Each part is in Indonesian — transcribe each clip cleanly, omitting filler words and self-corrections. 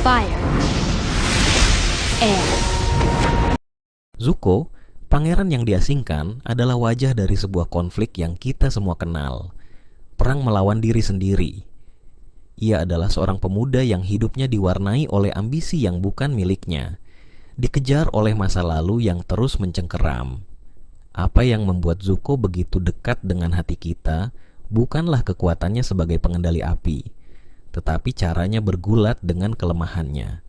Fire. Air. Zuko, pangeran yang diasingkan, adalah wajah dari sebuah konflik yang kita semua kenal. Perang melawan diri sendiri. Ia adalah seorang pemuda yang hidupnya diwarnai oleh ambisi yang bukan miliknya, dikejar oleh masa lalu yang terus mencengkeram. Apa yang membuat Zuko begitu dekat dengan hati kita bukanlah kekuatannya sebagai pengendali api, tetapi caranya bergulat dengan kelemahannya.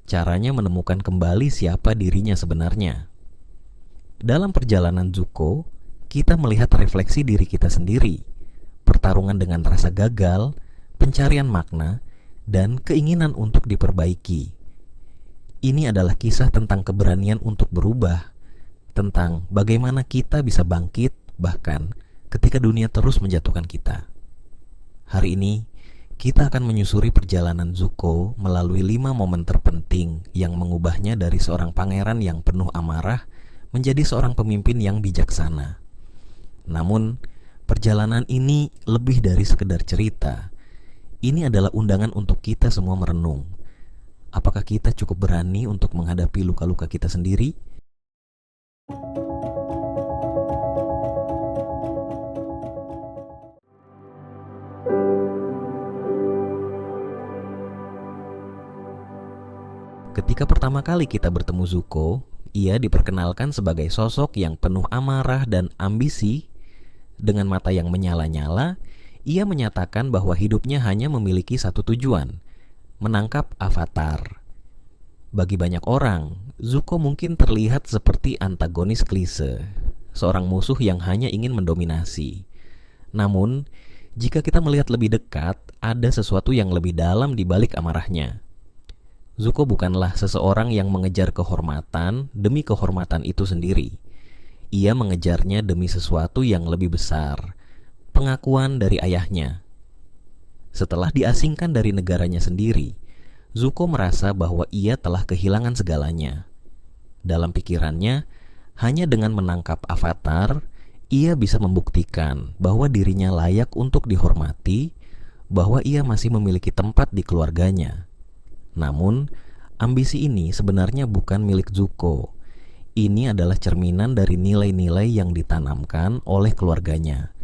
Caranya menemukan kembali siapa dirinya sebenarnya. Dalam perjalanan Zuko, kita melihat refleksi diri kita sendiri, pertarungan dengan rasa gagal, pencarian makna, dan keinginan untuk diperbaiki. Ini adalah kisah tentang keberanian untuk berubah, tentang bagaimana kita bisa bangkit bahkan ketika dunia terus menjatuhkan kita. Hari ini, kita akan menyusuri perjalanan Zuko melalui 5 momen terpenting yang mengubahnya dari seorang pangeran yang penuh amarah menjadi seorang pemimpin yang bijaksana. Namun, perjalanan ini lebih dari sekedar cerita. Ini adalah undangan untuk kita semua merenung. Apakah kita cukup berani untuk menghadapi luka-luka kita sendiri? Ketika pertama kali kita bertemu Zuko, ia diperkenalkan sebagai sosok yang penuh amarah dan ambisi. Dengan mata yang menyala-nyala, ia menyatakan bahwa hidupnya hanya memiliki satu tujuan, menangkap Avatar. Bagi banyak orang, Zuko mungkin terlihat seperti antagonis klise, seorang musuh yang hanya ingin mendominasi. Namun, jika kita melihat lebih dekat, ada sesuatu yang lebih dalam di balik amarahnya. Zuko bukanlah seseorang yang mengejar kehormatan demi kehormatan itu sendiri. Ia mengejarnya demi sesuatu yang lebih besar, pengakuan dari ayahnya. Setelah diasingkan dari negaranya sendiri, Zuko merasa bahwa ia telah kehilangan segalanya. Dalam pikirannya, hanya dengan menangkap Avatar, ia bisa membuktikan bahwa dirinya layak untuk dihormati, bahwa ia masih memiliki tempat di keluarganya. Namun, ambisi ini sebenarnya bukan milik Zuko. Ini adalah cerminan dari nilai-nilai yang ditanamkan oleh keluarganya.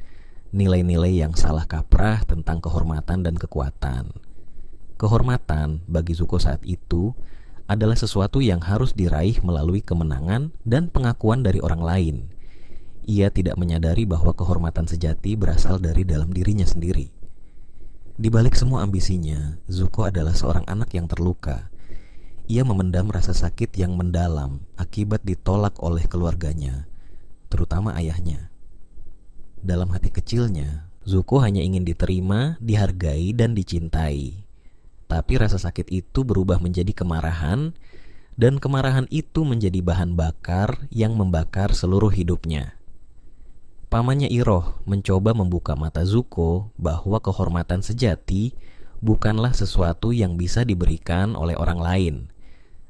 Nilai-nilai yang salah kaprah tentang kehormatan dan kekuatan. Kehormatan bagi Zuko saat itu adalah sesuatu yang harus diraih melalui kemenangan dan pengakuan dari orang lain. Ia tidak menyadari bahwa kehormatan sejati berasal dari dalam dirinya sendiri. Di balik semua ambisinya, Zuko adalah seorang anak yang terluka. Ia memendam rasa sakit yang mendalam akibat ditolak oleh keluarganya, terutama ayahnya. Dalam hati kecilnya, Zuko hanya ingin diterima, dihargai, dan dicintai. Tapi rasa sakit itu berubah menjadi kemarahan, dan kemarahan itu menjadi bahan bakar yang membakar seluruh hidupnya. Pamannya Iroh mencoba membuka mata Zuko bahwa kehormatan sejati bukanlah sesuatu yang bisa diberikan oleh orang lain.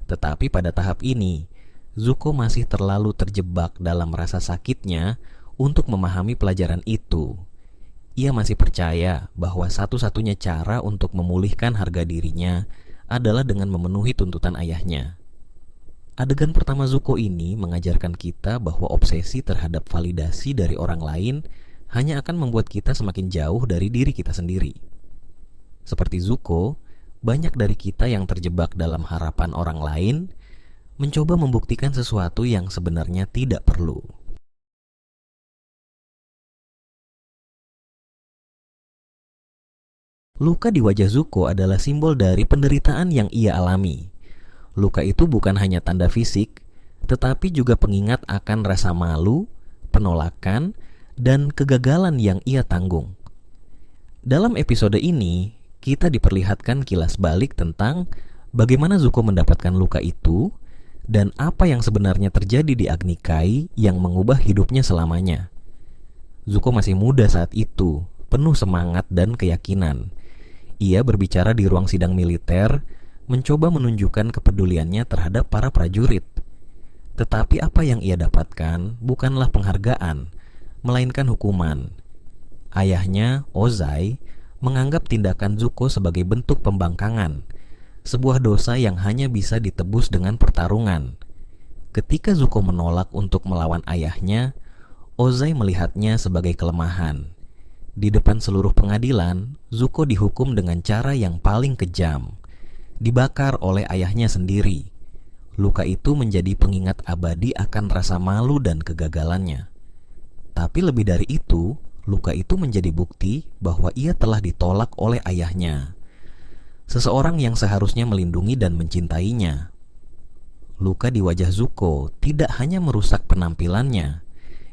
Tetapi pada tahap ini, Zuko masih terlalu terjebak dalam rasa sakitnya untuk memahami pelajaran itu. Ia masih percaya bahwa satu-satunya cara untuk memulihkan harga dirinya adalah dengan memenuhi tuntutan ayahnya. Adegan pertama Zuko ini mengajarkan kita bahwa obsesi terhadap validasi dari orang lain hanya akan membuat kita semakin jauh dari diri kita sendiri. Seperti Zuko, banyak dari kita yang terjebak dalam harapan orang lain mencoba membuktikan sesuatu yang sebenarnya tidak perlu. Luka di wajah Zuko adalah simbol dari penderitaan yang ia alami. Luka itu bukan hanya tanda fisik, tetapi juga pengingat akan rasa malu, penolakan, dan kegagalan yang ia tanggung. Dalam episode ini, kita diperlihatkan kilas balik tentang bagaimana Zuko mendapatkan luka itu dan apa yang sebenarnya terjadi di Agni Kai yang mengubah hidupnya selamanya. Zuko masih muda saat itu, penuh semangat dan keyakinan. Ia berbicara di ruang sidang militer, mencoba menunjukkan kepeduliannya terhadap para prajurit. Tetapi apa yang ia dapatkan bukanlah penghargaan, melainkan hukuman. Ayahnya, Ozai, menganggap tindakan Zuko sebagai bentuk pembangkangan, sebuah dosa yang hanya bisa ditebus dengan pertarungan. Ketika Zuko menolak untuk melawan ayahnya, Ozai melihatnya sebagai kelemahan. Di depan seluruh pengadilan, Zuko dihukum dengan cara yang paling kejam, dibakar oleh ayahnya sendiri. Luka itu menjadi pengingat abadi akan rasa malu dan kegagalannya. Tapi lebih dari itu, luka itu menjadi bukti bahwa ia telah ditolak oleh ayahnya, seseorang yang seharusnya melindungi dan mencintainya. Luka di wajah Zuko tidak hanya merusak penampilannya,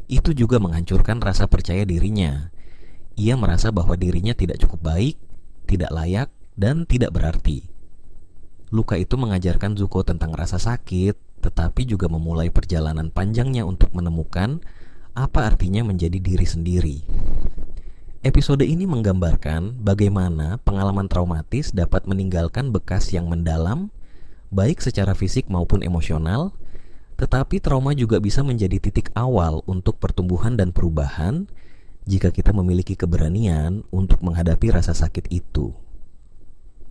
itu juga menghancurkan rasa percaya dirinya. Ia merasa bahwa dirinya tidak cukup baik, tidak layak, dan tidak berarti. Luka itu mengajarkan Zuko tentang rasa sakit, tetapi juga memulai perjalanan panjangnya untuk menemukan apa artinya menjadi diri sendiri. Episode ini menggambarkan bagaimana pengalaman traumatis dapat meninggalkan bekas yang mendalam, baik secara fisik maupun emosional, tetapi trauma juga bisa menjadi titik awal untuk pertumbuhan dan perubahan jika kita memiliki keberanian untuk menghadapi rasa sakit itu.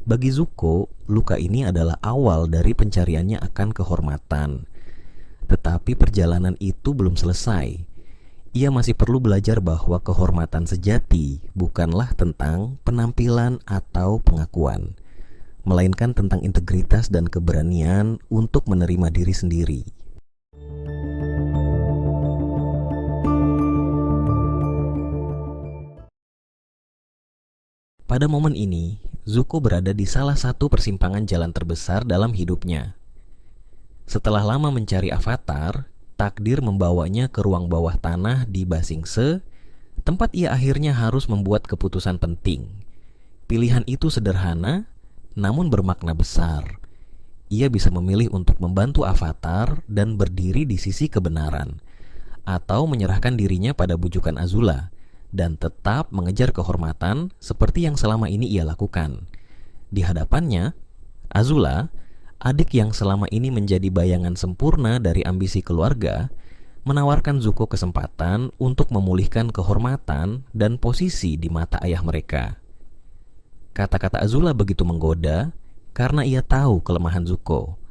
Bagi Zuko, luka ini adalah awal dari pencariannya akan kehormatan. Tetapi perjalanan itu belum selesai. Ia masih perlu belajar bahwa kehormatan sejati bukanlah tentang penampilan atau pengakuan, melainkan tentang integritas dan keberanian untuk menerima diri sendiri. Pada momen ini, Zuko berada di salah satu persimpangan jalan terbesar dalam hidupnya. Setelah lama mencari avatar, takdir membawanya ke ruang bawah tanah di Ba Sing Se, tempat ia akhirnya harus membuat keputusan penting. Pilihan itu sederhana, namun bermakna besar. Ia bisa memilih untuk membantu avatar dan berdiri di sisi kebenaran, atau menyerahkan dirinya pada bujukan Azula dan tetap mengejar kehormatan seperti yang selama ini ia lakukan. Di hadapannya, Azula, adik yang selama ini menjadi bayangan sempurna dari ambisi keluarga, menawarkan Zuko kesempatan untuk memulihkan kehormatan dan posisi di mata ayah mereka. Kata-kata Azula begitu menggoda karena ia tahu kelemahan Zuko,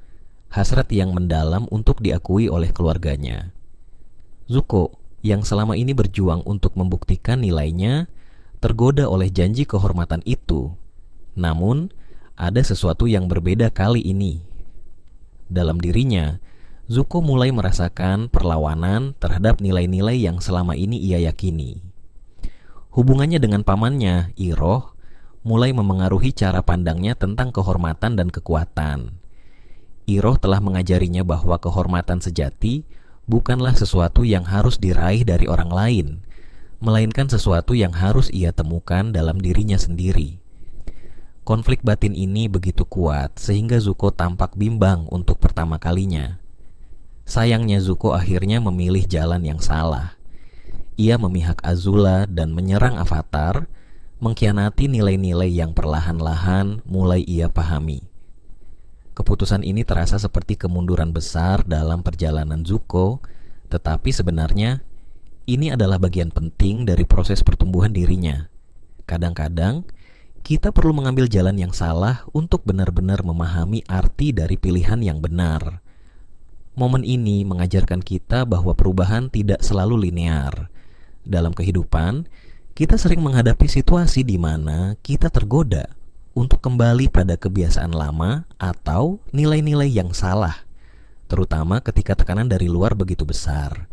hasrat yang mendalam untuk diakui oleh keluarganya. Zuko, yang selama ini berjuang untuk membuktikan nilainya, tergoda oleh janji kehormatan itu. Namun, ada sesuatu yang berbeda kali ini. Dalam dirinya, Zuko mulai merasakan perlawanan terhadap nilai-nilai yang selama ini ia yakini. Hubungannya dengan pamannya, Iroh, mulai memengaruhi cara pandangnya tentang kehormatan dan kekuatan. Iroh telah mengajarinya bahwa kehormatan sejati bukanlah sesuatu yang harus diraih dari orang lain, melainkan sesuatu yang harus ia temukan dalam dirinya sendiri. Konflik batin ini begitu kuat sehingga Zuko tampak bimbang untuk pertama kalinya. Sayangnya Zuko akhirnya memilih jalan yang salah. Ia memihak Azula dan menyerang avatar, mengkhianati nilai-nilai yang perlahan-lahan mulai ia pahami. Keputusan ini terasa seperti kemunduran besar dalam perjalanan Zuko, tetapi sebenarnya ini adalah bagian penting dari proses pertumbuhan dirinya. Kadang-kadang kita perlu mengambil jalan yang salah untuk benar-benar memahami arti dari pilihan yang benar. Momen ini mengajarkan kita bahwa perubahan tidak selalu linear. Dalam kehidupan, kita sering menghadapi situasi di mana kita tergoda untuk kembali pada kebiasaan lama atau nilai-nilai yang salah, terutama ketika tekanan dari luar begitu besar.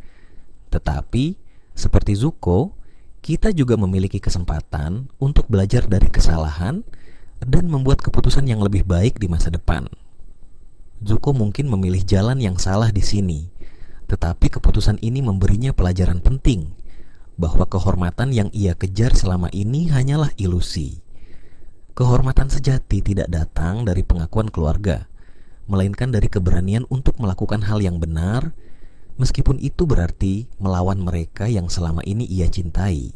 Tetapi, seperti Zuko, kita juga memiliki kesempatan untuk belajar dari kesalahan dan membuat keputusan yang lebih baik di masa depan. Zuko mungkin memilih jalan yang salah di sini, tetapi keputusan ini memberinya pelajaran penting bahwa kehormatan yang ia kejar selama ini hanyalah ilusi. Kehormatan sejati tidak datang dari pengakuan keluarga, melainkan dari keberanian untuk melakukan hal yang benar, meskipun itu berarti melawan mereka yang selama ini ia cintai.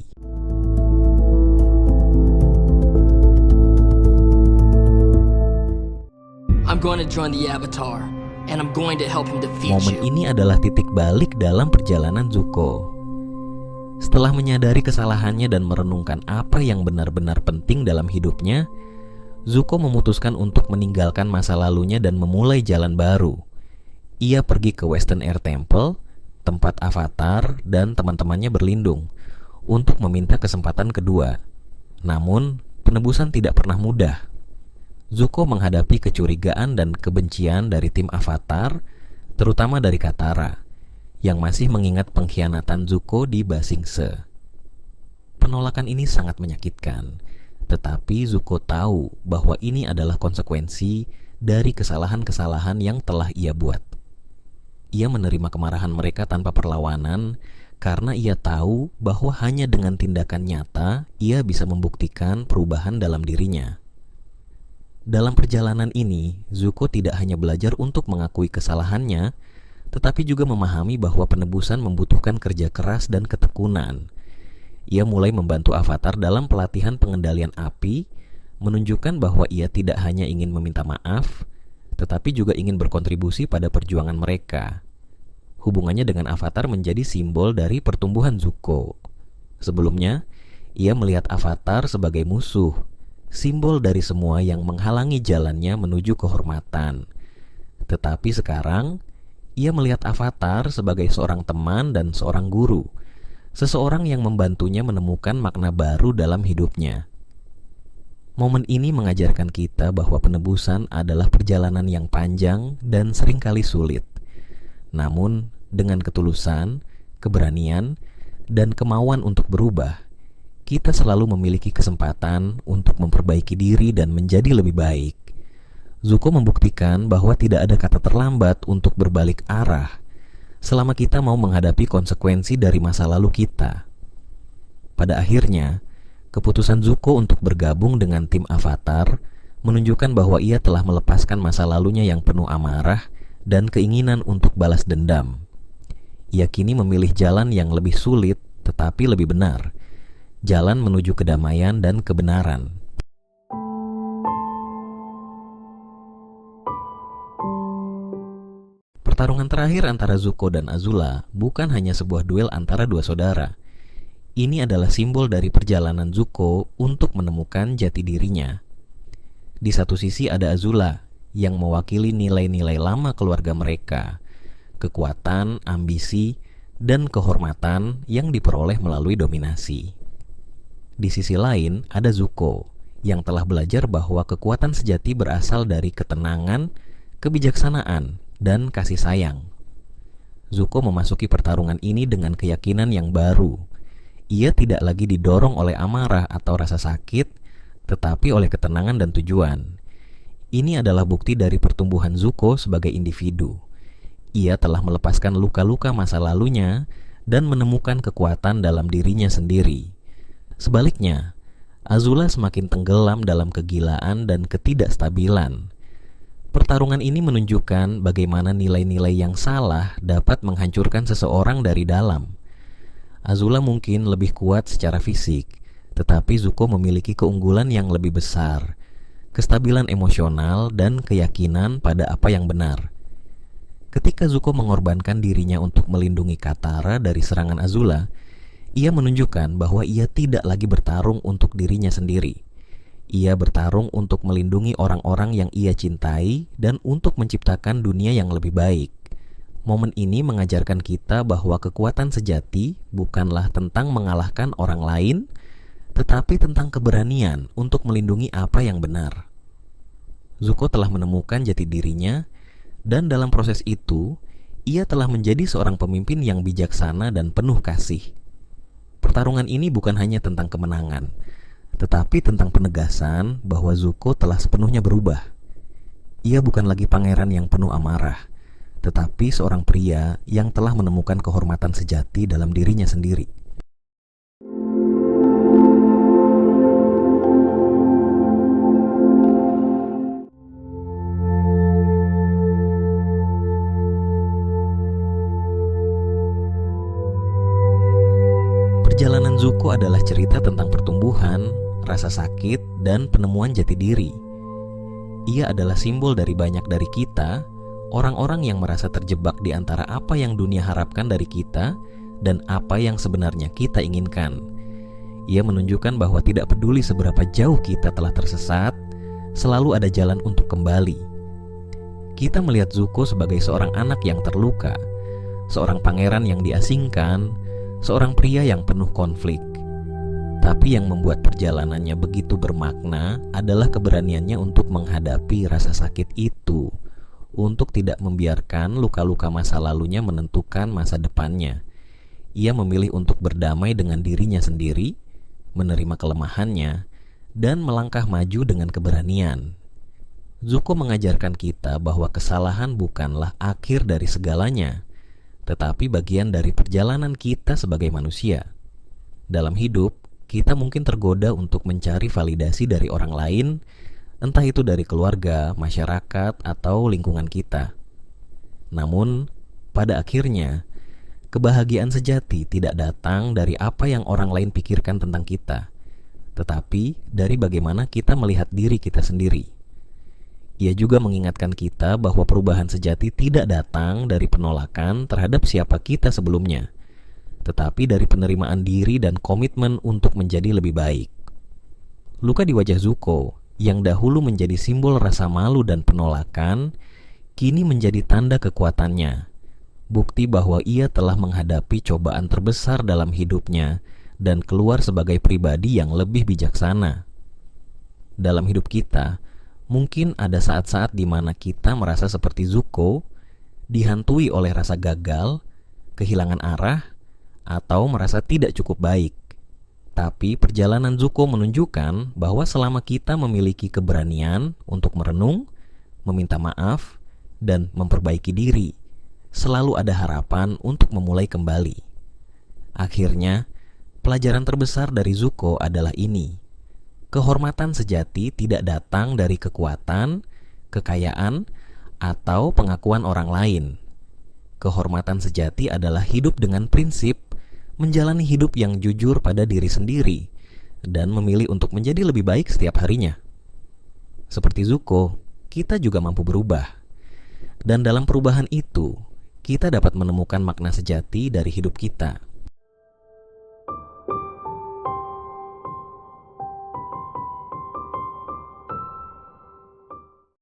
I'm going to join the Avatar, and I'm going to help him defeat Momen you. ini adalah titik balik dalam perjalanan Zuko. Setelah menyadari kesalahannya dan merenungkan apa yang benar-benar penting dalam hidupnya, Zuko memutuskan untuk meninggalkan masa lalunya dan memulai jalan baru. Ia pergi ke Western Air Temple, tempat Avatar dan teman-temannya berlindung, untuk meminta kesempatan kedua. Namun, penebusan tidak pernah mudah. Zuko menghadapi kecurigaan dan kebencian dari tim Avatar, terutama dari Katara, yang masih mengingat pengkhianatan Zuko di Ba Sing Se. Penolakan ini sangat menyakitkan, tetapi Zuko tahu bahwa ini adalah konsekuensi dari kesalahan-kesalahan yang telah ia buat. Ia menerima kemarahan mereka tanpa perlawanan karena ia tahu bahwa hanya dengan tindakan nyata ia bisa membuktikan perubahan dalam dirinya. Dalam perjalanan ini, Zuko tidak hanya belajar untuk mengakui kesalahannya, tetapi juga memahami bahwa penebusan membutuhkan kerja keras dan ketekunan. Ia mulai membantu Avatar dalam pelatihan pengendalian api, menunjukkan bahwa ia tidak hanya ingin meminta maaf, tetapi juga ingin berkontribusi pada perjuangan mereka. Hubungannya dengan Avatar menjadi simbol dari pertumbuhan Zuko. Sebelumnya, ia melihat Avatar sebagai musuh, simbol dari semua yang menghalangi jalannya menuju kehormatan. Tetapi sekarang, ia melihat Avatar sebagai seorang teman dan seorang guru, seseorang yang membantunya menemukan makna baru dalam hidupnya. Momen ini mengajarkan kita bahwa penebusan adalah perjalanan yang panjang dan seringkali sulit. Namun, dengan ketulusan, keberanian, dan kemauan untuk berubah, kita selalu memiliki kesempatan untuk memperbaiki diri dan menjadi lebih baik. Zuko membuktikan bahwa tidak ada kata terlambat untuk berbalik arah, selama kita mau menghadapi konsekuensi dari masa lalu kita. Pada akhirnya, keputusan Zuko untuk bergabung dengan tim Avatar menunjukkan bahwa ia telah melepaskan masa lalunya yang penuh amarah dan keinginan untuk balas dendam. Ia kini memilih jalan yang lebih sulit tetapi lebih benar, jalan menuju kedamaian dan kebenaran. Pertarungan terakhir antara Zuko dan Azula bukan hanya sebuah duel antara dua saudara. Ini adalah simbol dari perjalanan Zuko untuk menemukan jati dirinya. Di satu sisi ada Azula yang mewakili nilai-nilai lama keluarga mereka, kekuatan, ambisi, dan kehormatan yang diperoleh melalui dominasi. Di sisi lain ada Zuko yang telah belajar bahwa kekuatan sejati berasal dari ketenangan, kebijaksanaan, dan kasih sayang. Zuko memasuki pertarungan ini dengan keyakinan yang baru. Ia tidak lagi didorong oleh amarah atau rasa sakit, tetapi oleh ketenangan dan tujuan. Ini adalah bukti dari pertumbuhan Zuko sebagai individu. Ia telah melepaskan luka-luka masa lalunya dan menemukan kekuatan dalam dirinya sendiri. Sebaliknya, Azula semakin tenggelam dalam kegilaan dan ketidakstabilan. Pertarungan ini menunjukkan bagaimana nilai-nilai yang salah dapat menghancurkan seseorang dari dalam. Azula mungkin lebih kuat secara fisik, tetapi Zuko memiliki keunggulan yang lebih besar, kestabilan emosional dan keyakinan pada apa yang benar. Ketika Zuko mengorbankan dirinya untuk melindungi Katara dari serangan Azula, ia menunjukkan bahwa ia tidak lagi bertarung untuk dirinya sendiri. Ia bertarung untuk melindungi orang-orang yang ia cintai dan untuk menciptakan dunia yang lebih baik. Momen ini mengajarkan kita bahwa kekuatan sejati bukanlah tentang mengalahkan orang lain, tetapi tentang keberanian untuk melindungi apa yang benar. Zuko telah menemukan jati dirinya, dan dalam proses itu, ia telah menjadi seorang pemimpin yang bijaksana dan penuh kasih. Pertarungan ini bukan hanya tentang kemenangan, tetapi tentang penegasan bahwa Zuko telah sepenuhnya berubah. Ia bukan lagi pangeran yang penuh amarah, tetapi seorang pria yang telah menemukan kehormatan sejati dalam dirinya sendiri. Perjalanan Zuko adalah cerita tentang pertumbuhan, rasa sakit, dan penemuan jati diri. Ia adalah simbol dari banyak dari kita, orang-orang yang merasa terjebak di antara apa yang dunia harapkan dari kita dan apa yang sebenarnya kita inginkan. Ia menunjukkan bahwa tidak peduli seberapa jauh kita telah tersesat, selalu ada jalan untuk kembali. Kita melihat Zuko sebagai seorang anak yang terluka, seorang pangeran yang diasingkan, seorang pria yang penuh konflik. Tapi yang membuat perjalanannya begitu bermakna adalah keberaniannya untuk menghadapi rasa sakit itu, untuk tidak membiarkan luka-luka masa lalunya menentukan masa depannya. Ia memilih untuk berdamai dengan dirinya sendiri, menerima kelemahannya, dan melangkah maju dengan keberanian. Zuko mengajarkan kita bahwa kesalahan bukanlah akhir dari segalanya, tetapi bagian dari perjalanan kita sebagai manusia. Dalam hidup, kita mungkin tergoda untuk mencari validasi dari orang lain, entah itu dari keluarga, masyarakat, atau lingkungan kita. Namun, pada akhirnya, kebahagiaan sejati tidak datang dari apa yang orang lain pikirkan tentang kita, tetapi dari bagaimana kita melihat diri kita sendiri. Ia juga mengingatkan kita bahwa perubahan sejati tidak datang dari penolakan terhadap siapa kita sebelumnya, tetapi dari penerimaan diri dan komitmen untuk menjadi lebih baik. Luka di wajah Zuko, yang dahulu menjadi simbol rasa malu dan penolakan, kini menjadi tanda kekuatannya, bukti bahwa ia telah menghadapi cobaan terbesar dalam hidupnya dan keluar sebagai pribadi yang lebih bijaksana. Dalam hidup kita, mungkin ada saat-saat di mana kita merasa seperti Zuko, dihantui oleh rasa gagal, kehilangan arah, atau merasa tidak cukup baik. Tapi perjalanan Zuko menunjukkan bahwa selama kita memiliki keberanian untuk merenung, meminta maaf, dan memperbaiki diri, selalu ada harapan untuk memulai kembali. Akhirnya, pelajaran terbesar dari Zuko adalah ini: kehormatan sejati tidak datang dari kekuatan, kekayaan, atau pengakuan orang lain. Kehormatan sejati adalah hidup dengan prinsip, menjalani hidup yang jujur pada diri sendiri, dan memilih untuk menjadi lebih baik setiap harinya. Seperti Zuko, kita juga mampu berubah. Dan dalam perubahan itu, kita dapat menemukan makna sejati dari hidup kita.